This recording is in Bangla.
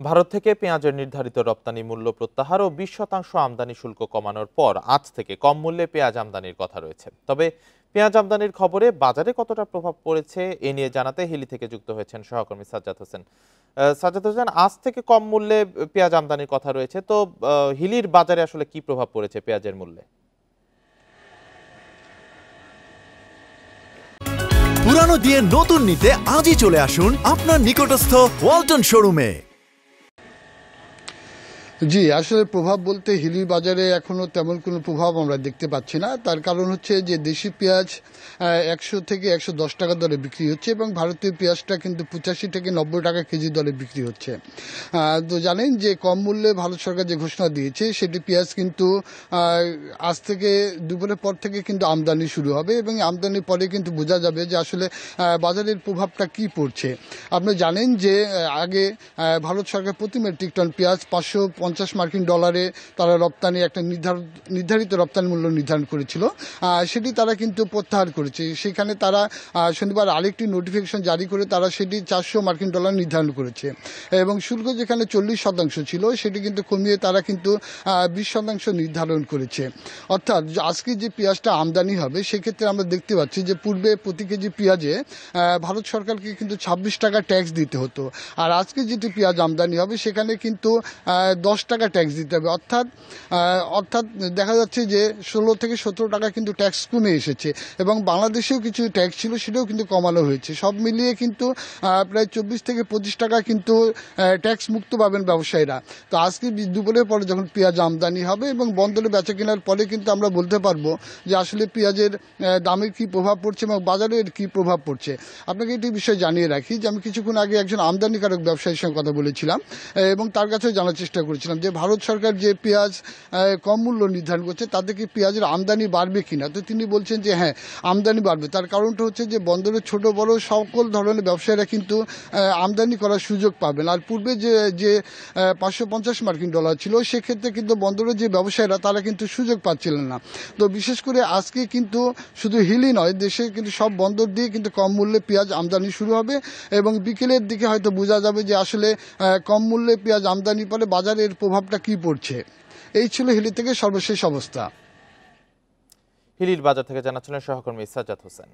ভারত থেকে পেঁয়াজের নির্ধারিত রপ্তানি মূল্য প্রত্যাহার ও 20% আমদানি শুল্ক কমানোর পর আজ থেকে কম মূল্যে পেঁয়াজ আমদানির কথা রয়েছে। তবে পেঁয়াজ আমদানির খবরে বাজারে কতটা প্রভাব পড়েছে এ নিয়ে জানাতে হিলি থেকে যুক্ত হয়েছেন সহকর্মী সাজ্জাদ হোসেন। সাজ্জাদ হোসেন, আজ থেকে কম মূল্যে পেঁয়াজ আমদানির কথা রয়েছে, তো হিলির বাজারে আসলে কি প্রভাব পড়েছে পেঁয়াজের মূল্যে? পুরানো দিয়ে নতুন নিতে আজই চলে আসুন আপনার নিকটস্থ ওয়ালটন শোরুমে। জি, আসলে প্রভাব বলতে হিলির বাজারে এখনো তেমন কোনো প্রভাব আমরা দেখতে পাচ্ছি না। তার কারণ হচ্ছে যে দেশি পেঁয়াজ 100 থেকে 110 টাকা দরে বিক্রি হচ্ছে এবং ভারতীয় পেঁয়াজটা কিন্তু 85 থেকে 90 টাকা কেজি দরে বিক্রি হচ্ছে। তো জানেন যে কম মূল্যে ভারত সরকার যে ঘোষণা দিয়েছে সেটি পেঁয়াজ কিন্তু আজ থেকে দুপুরের পর থেকে কিন্তু আমদানি শুরু হবে এবং আমদানির পরে কিন্তু বোঝা যাবে যে আসলে বাজারের প্রভাবটা কি পড়ছে। আপনি জানেন যে আগে ভারত সরকার প্রতি মেট্রিক টন পেঁয়াজ 550 মার্কিন ডলারে তারা রপ্তানি একটা নির্ধারিত রপ্তানি মূল্য নির্ধারণ করেছিল, সেটি তারা কিন্তু প্রত্যাহার করেছে। সেখানে তারা শনিবার আরেকটি নোটিফিকেশন জারি করে তারা সেটি 400 মার্কিন ডলার নির্ধারণ করেছে এবং শুল্ক যেখানে 40% ছিল সেটি কিন্তু কমিয়ে তারা কিন্তু 20% নির্ধারণ করেছে। অর্থাৎ আজকে যে পেঁয়াজটা আমদানি হবে সেক্ষেত্রে আমরা দেখতে পাচ্ছি যে পূর্বে প্রতি কেজি পেঁয়াজে ভারত সরকারকে কিন্তু 26 টাকা ট্যাক্স দিতে হতো, আর আজকে যেটি পেঁয়াজ আমদানি হবে সেখানে কিন্তু 10 টাকা ট্যাক্স দিতে হবে। অর্থাৎ দেখা যাচ্ছে যে 16 থেকে 17 টাকা কিন্তু ট্যাক্স কমে এসেছে এবং বাংলাদেশেও কিছু ট্যাক্স ছিল সেটাও কিন্তু কমানো হয়েছে। সব মিলিয়ে কিন্তু প্রায় 24 থেকে 25 টাকা কিন্তু ট্যাক্স মুক্ত পাবেন ব্যবসায়ীরা। তো আজকে দুপুরের পরে যখন পেঁয়াজ আমদানি হবে এবং বন্দরে বেচা কেনার পরে কিন্তু আমরা বলতে পারবো যে আসলে পেঁয়াজের দামের কি প্রভাব পড়ছে এবং বাজারের কি প্রভাব পড়ছে। আপনাকে একটি বিষয় জানিয়ে রাখি যে আমি কিছুক্ষণ আগে একজন আমদানিকারক ব্যবসায়ীর সঙ্গে কথা বলেছিলাম এবং তার কাছে জানার চেষ্টা করেছিলাম যে ভারত সরকার যে পেঁয়াজ কম মূল্য নির্ধারণ করছে তাতে কি পেঁয়াজের আমদানি বাড়বে কিনা। তো তিনি বলছেন যে হ্যাঁ, আমদানি বাড়বে। তার কারণটা হচ্ছে যে বন্দরের ছোট বড় সকল ধরনের ব্যবসায়ীরা কিন্তু আমদানি করার সুযোগ পাবেন। আর পূর্বে যে 550 মার্কিন ডলার ছিল সেক্ষেত্রে কিন্তু বন্দরের যে ব্যবসায়ীরা তারা কিন্তু সুযোগ পাচ্ছিলেন না। তো বিশেষ করে আজকে কিন্তু শুধু হিলি নয়, দেশে কিন্তু সব বন্দর দিয়ে কিন্তু কম মূল্যে পেঁয়াজ আমদানি শুরু হবে এবং বিকেলের দিকে হয়তো বোঝা যাবে যে আসলে কম মূল্যে পেঁয়াজ আমদানি পরে বাজারের প্রভাবটা কি পড়ছে। এই ছিল হিলি থেকে সর্বশেষ অবস্থা। হিলির বাজার থেকে জানাচ্ছিলেন সহকর্মী সাজ্জাদ হোসেন।